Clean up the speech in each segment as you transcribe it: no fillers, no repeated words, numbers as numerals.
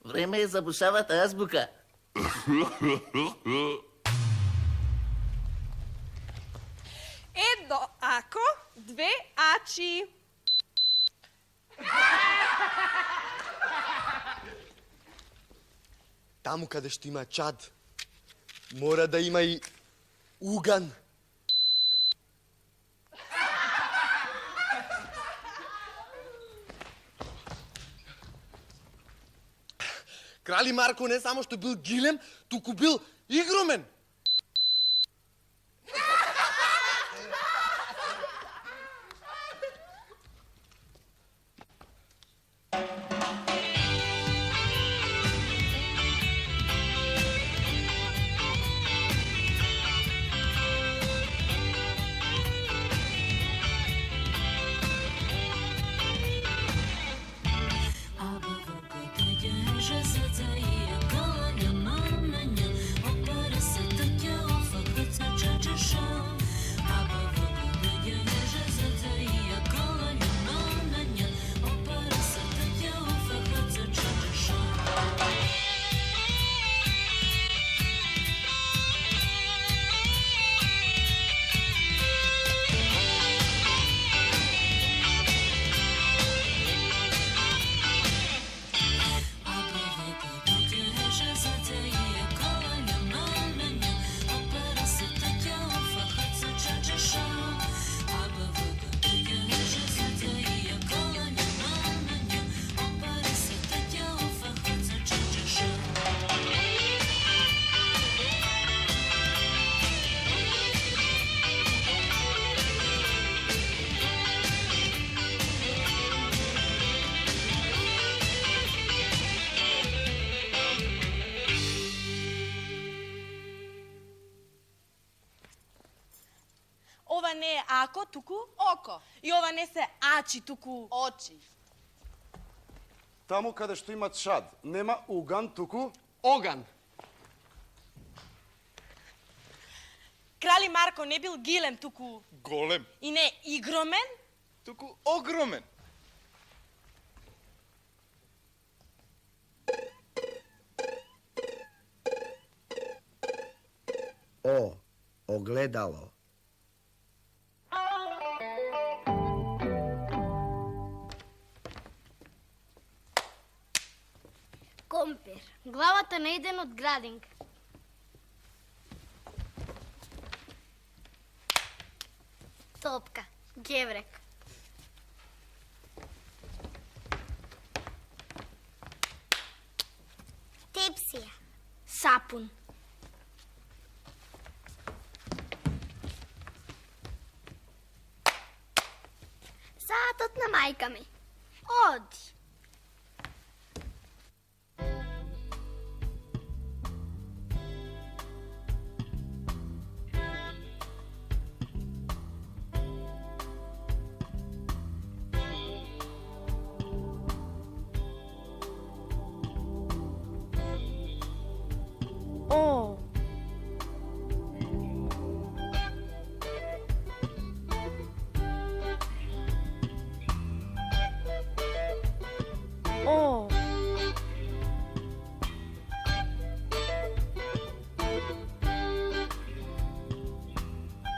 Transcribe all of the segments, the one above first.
Време е за бушавата азбука. Едно ако, две ачи. Таму каде што има чад, мора да има и уган. Крали Марко не само што бил гилем, туку бил игрумен. Ова не е ако, туку око. И ова не се ачи, туку очи. Таму каде што има чад, нема уган, туку Оган. Крали Марко не бил гилем, туку Голем, и не игромен. туку огромен. О, огледало. Компир. Главата на еден од градинг. Топка. Геврек. Тепсија. Сапун. Саатот на мајка ми. Оди. О. О.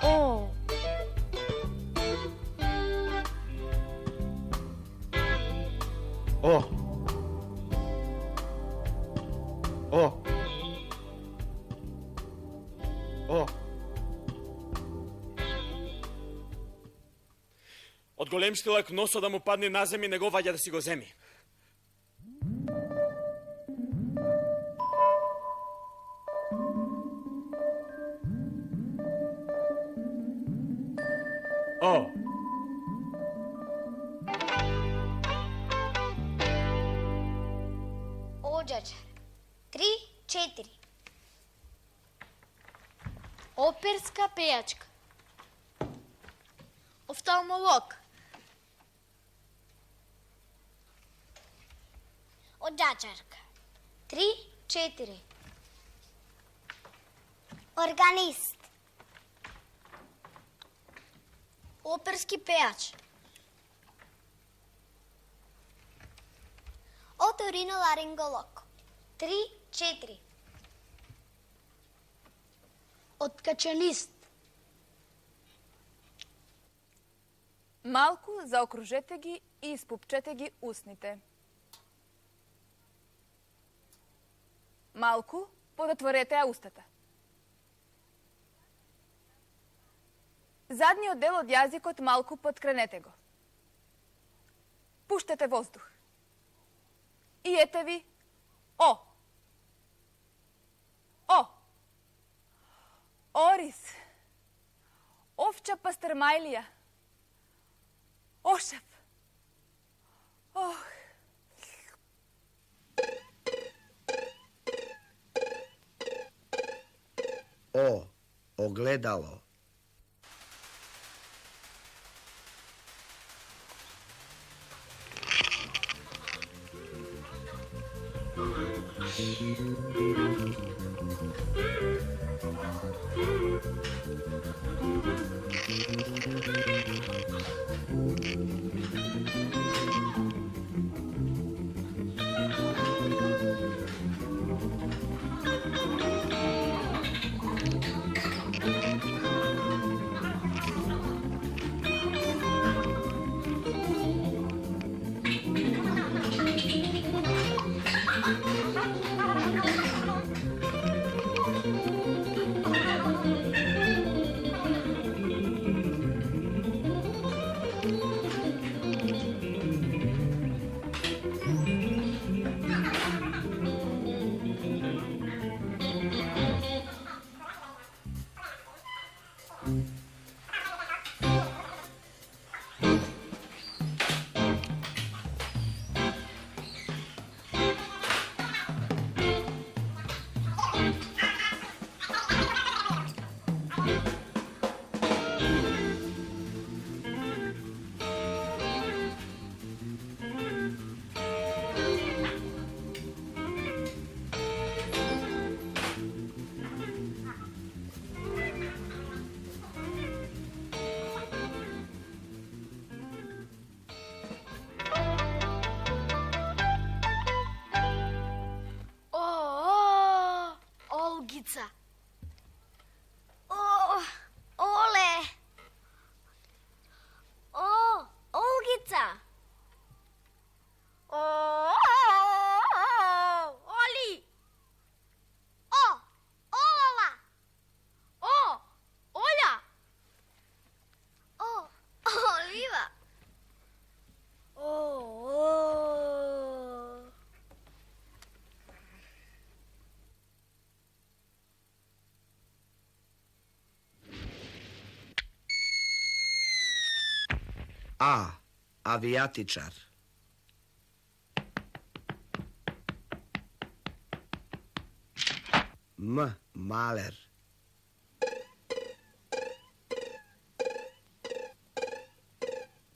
О. О. О. О. Од голем стилак носо да му падне на земја, не го ваѓа да си го земи. О. Оджаджар. 3-4. Оперска пејачка. Офталмолог. Оджаджарка. 3-4. Органист. Оперски пејач. Оториноларинголог. 3-4. Откачанист. Малку заокружете ги и испупчете ги устните. Малку подотворете ја устата. Задниот дел од јазикот малку подкренете го. Пуштете воздух. И ете ви О. О. Орис. Овча пастермајлија. Ошев. Ох. О, ogledalo. Olgica. Ole. Olgica. Oli. Olala. Olja. Oliva. A. Avijatičar. M. Maler.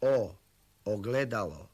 O. Ogledalo.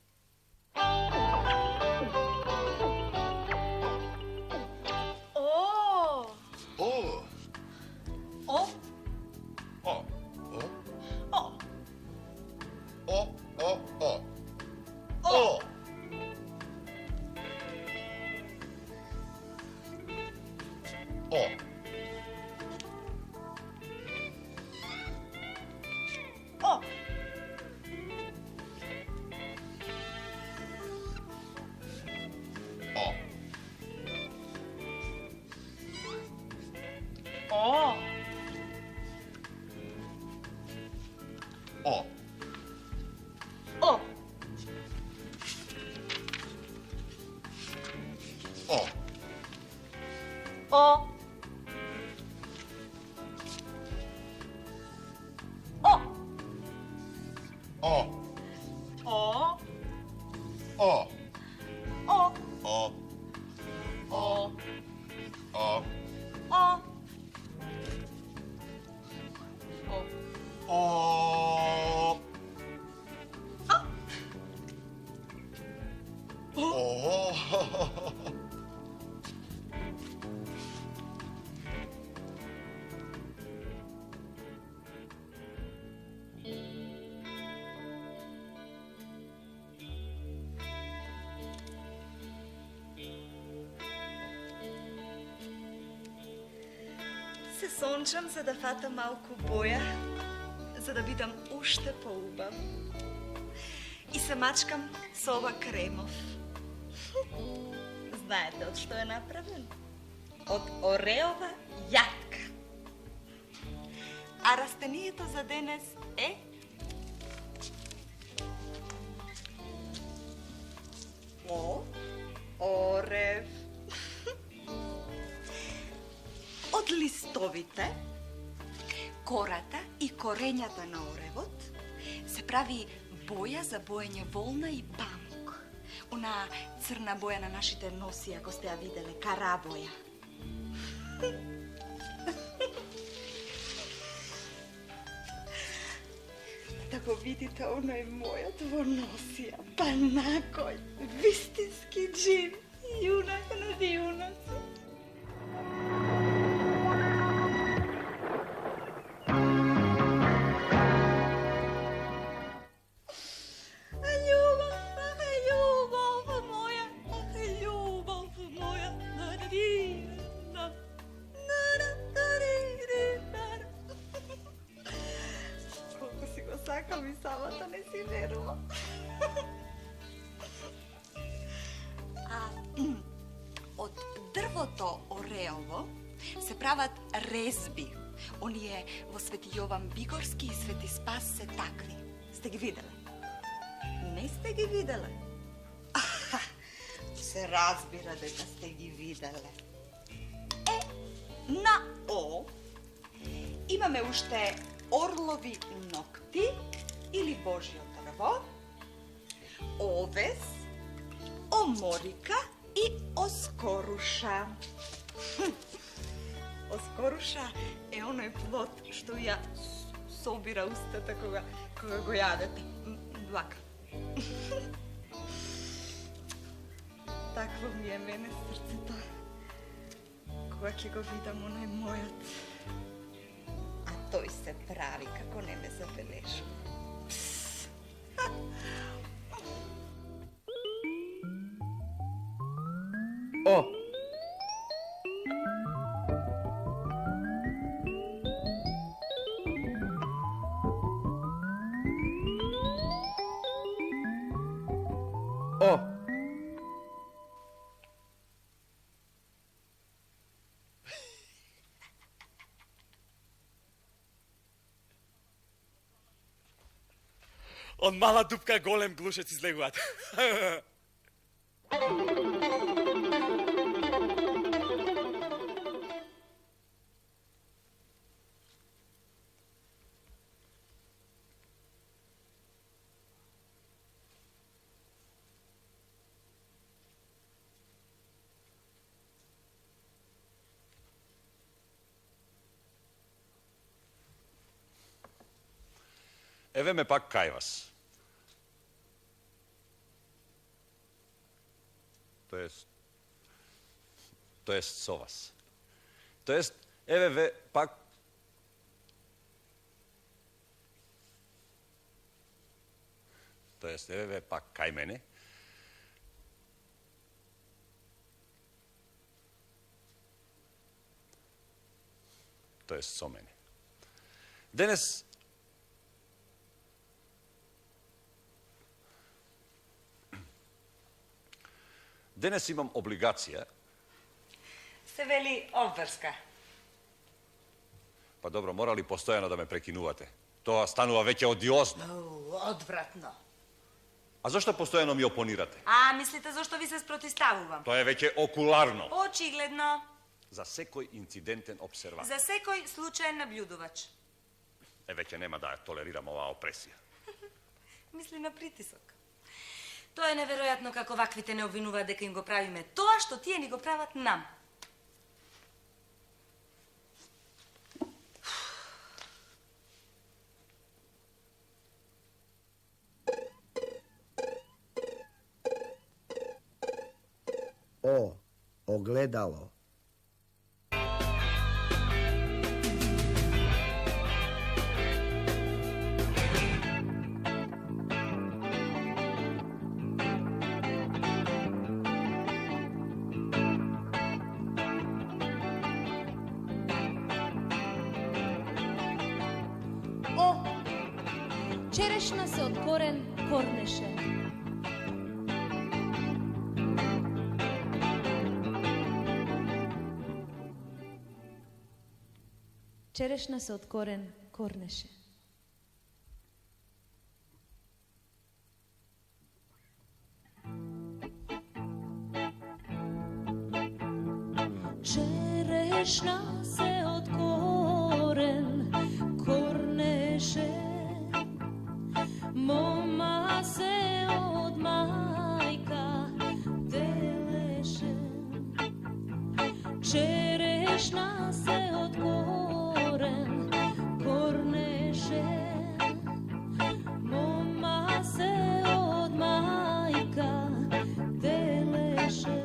сончам за да фатам малку боја, за да бидам уште поубав. И се мачкам со ова кремов. Знаете од што е направен? Од ореова јатка. А растението за денес е орев. Од листовите, кората и корењата на оревот се прави боја за боење волна и памук. Она црна боја на нашите носи, ако сте ја виделе, карабоја. Да го видите, оно е мојот во носија, па накој, вистински джин, јунак над јунаци. Сакам и самата не си верува. Од дрвото ореово се прават резби. Оние во Свети Јован Бигорски и Свети Спас се такви. Сте ги виделе? Не сте ги виделе? Се разбира дека сте ги виделе. На О имаме уште орлови ногти или Божјо дрво, овес, оморика и оскоруша. Оскоруша е оној плод што ја собира устата кога го јадете. Вака. Такво ми е мене срцето кога ќе го видам оној мојот. Тој се прави како не ме забележува. О! О! Од мала дупка голем глушец излегуваат. Еве ме пак кај вас. Тоест со вас. Тоест, еве ве пак... Тоест, еве ве пак кај мене. Тоест, со мене. Денес имам облигација. Се вели обврска. Па добро, мора ли постојано да ме прекинувате? Тоа станува веќе одиозно. Одвратно. А зошто постојано ми опонирате? А, мислите зашто ви се спротиставувам? Тоа е веќе окуларно. Очигледно. За секој инцидентен обсерватор. За секој случаен наблюдувач. Веќе нема да толерирам оваа опресија. Мисли на притисок. Тоа е неверојатно како ваквите не обвинуваат дека им го правиме тоа што тие ни го прават нам. О, огледало. Черешна се од корен корнеше. Черешна се од корен корнеше. Черешна се од корен корнеше. Мома се од мајка делеше. Черешна се од корен корнеше. Мома се од мајка делеше.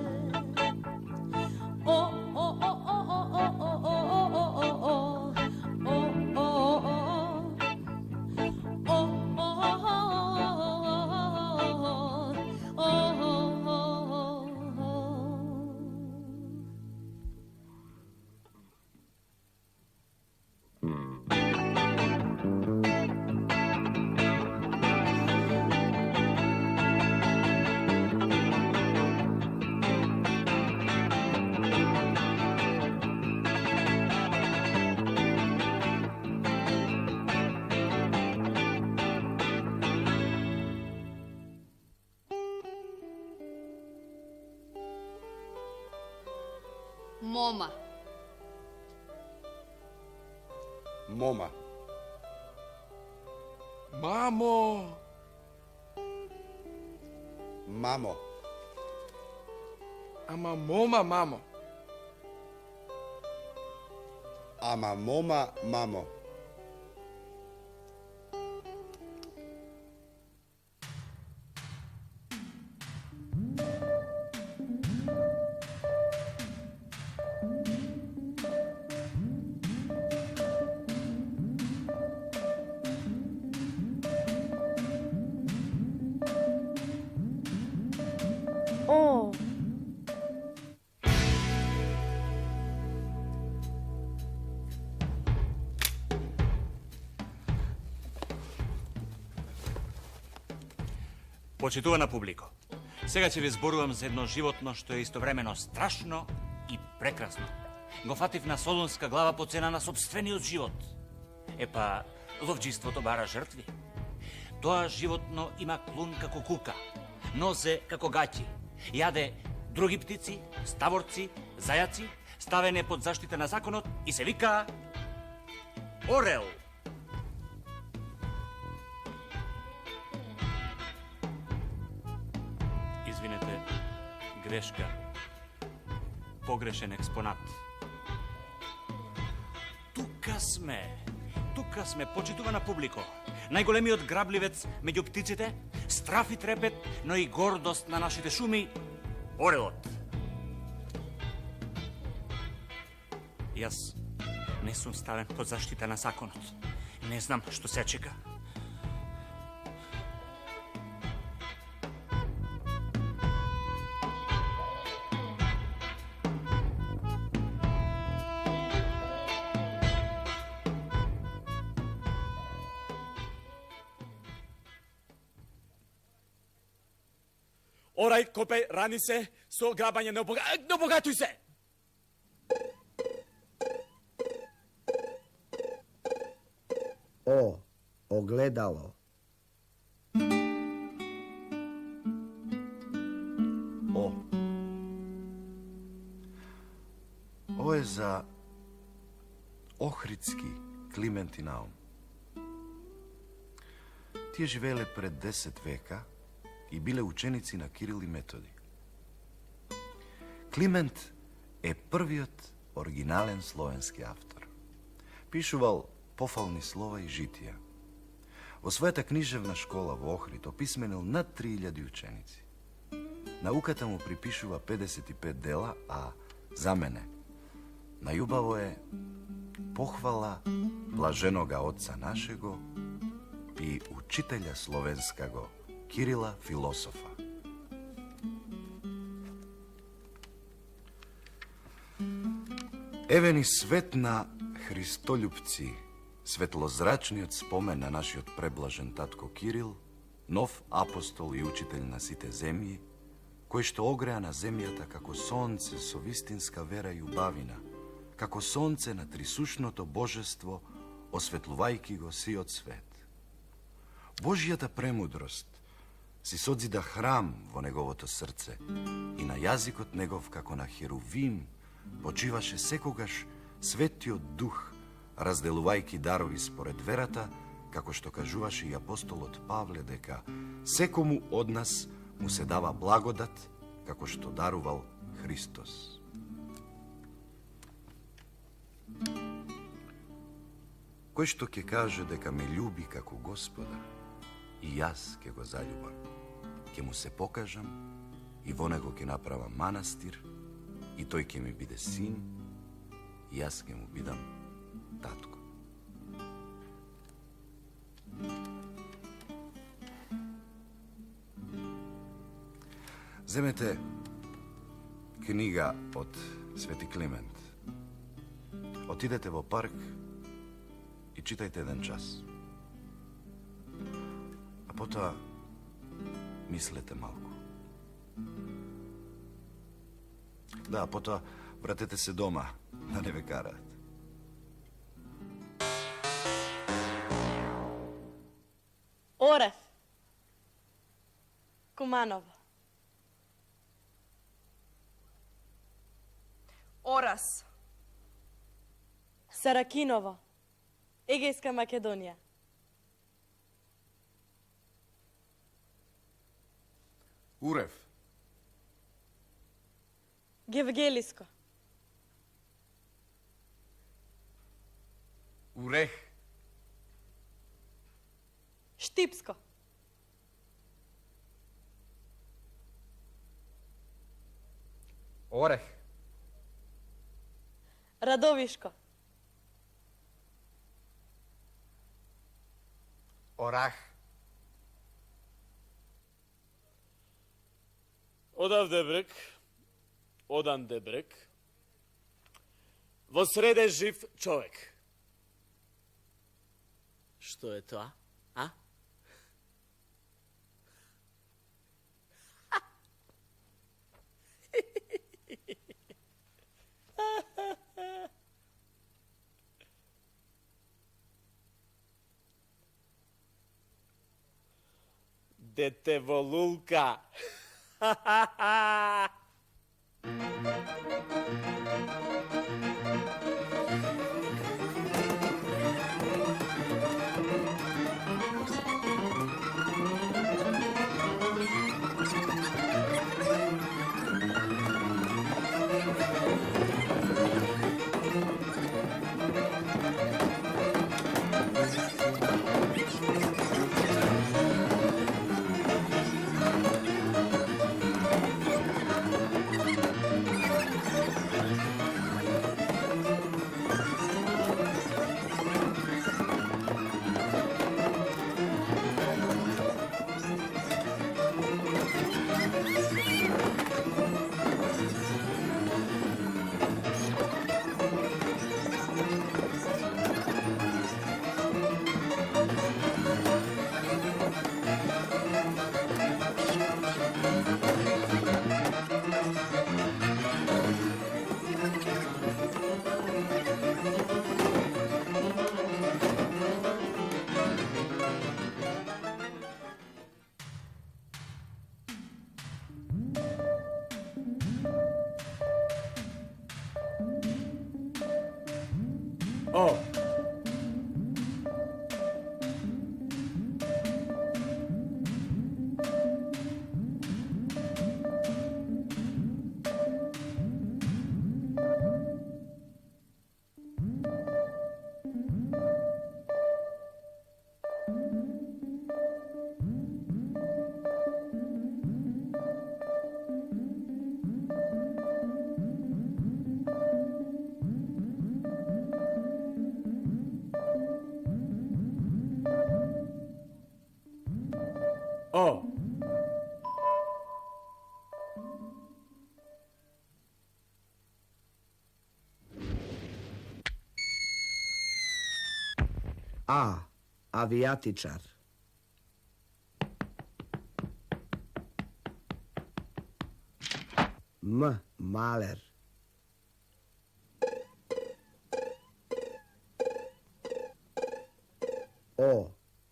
Мома. Мома. Мамо! Мамо. Ама мома, мамо. Ама мома, мамо. О. Почитувана публико, сега ќе ви зборувам за едно животно што е истовремено страшно и прекрасно. Го фатив на солунска глава по цена на собствениот живот. Епа, ловџиството бара жртви. Тоа животно има клун како кука, нозе како гаќи, јаде други птици, ставорци, зајаци, ставен е под заштита на законот и се вика орел. Извинете, грешка. Погрешен експонат. Тука сме, почитувана публико. Најголемиот грабливец меѓу птиците, страф и трепет, но и гордост на нашите шуми, орелот. Јас не сум ставен под заштита на законот. Не знам што се чека. Орај, копе, рани се, со грабање не обогатуј се! О, огледало. О. Ovo je za Ohridski Klimenti naum. Tije živele pred 10 veka i bile učenici na Kiril i Metodi. Kliment je prviot originalen slovenski avtor. Pišuval pofalni slova i žitija. Во својата книжевна школа во Охрид описменил над 3000 ученици. Науката му припишува 55 дела, а за мене најубаво е похвала блаженога отца нашего и учителја словенскаго Кирила философа. Еве ни свет на христољупци светлозрачниот спомен на нашиот преблажен татко Кирил, нов апостол и учител на сите земји, кој што огреа на земјата како сонце со вистинска вера и убавина, како сонце на трисушното божество, осветлувајки го сиот свет. Божјата премудрост си созида храм во неговото срце и на јазикот негов како на херувим почиваше секогаш светиот дух, разделувајки дарови според верата, како што кажуваше и апостолот Павле дека секому од нас му се дава благодат, како што дарувал Христос. Кој што ќе каже дека ме љуби како Господа, и јас ќе го заљубам. Ќе му се покажам и во него ќе направам манастир и тој ќе ми биде син и јас ќе му бидам татко. Земете книга од Свети Климент. Отидете во парк и читајте еден час. А потоа мислете малку. Да, потоа вратете се дома, да не ве караат. Орев. Куманово. Орас. Саракиново. Егејска Македонија. Урев. Гевгелиско. Урех. Штипско. Орех. Радовишко. Орах. Одавде брег, оданде брег, во среде жив човек. Што е тоа, а? Дете во лулка. О, о. A. Avijatičar. M. Maler. O.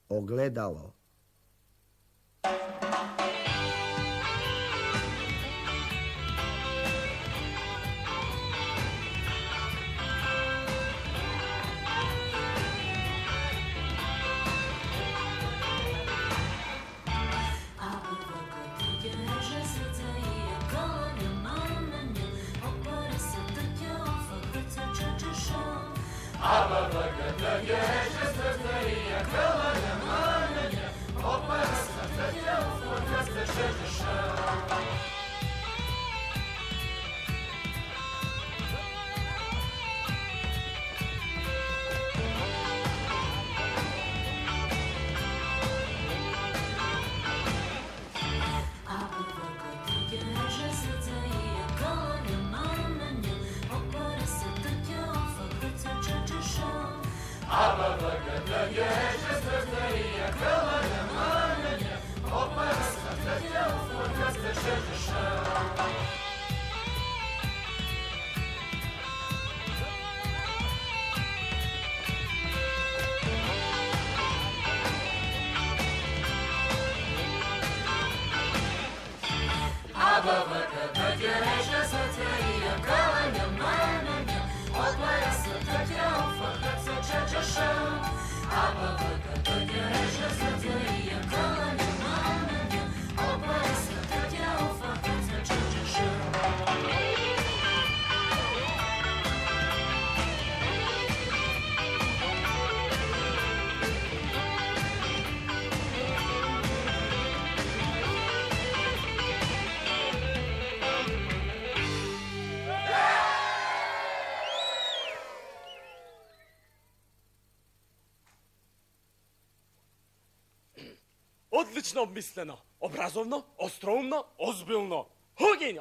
Ogledalo. Одлично обмислено, образовно, остроумно, озбилно. Хугинь!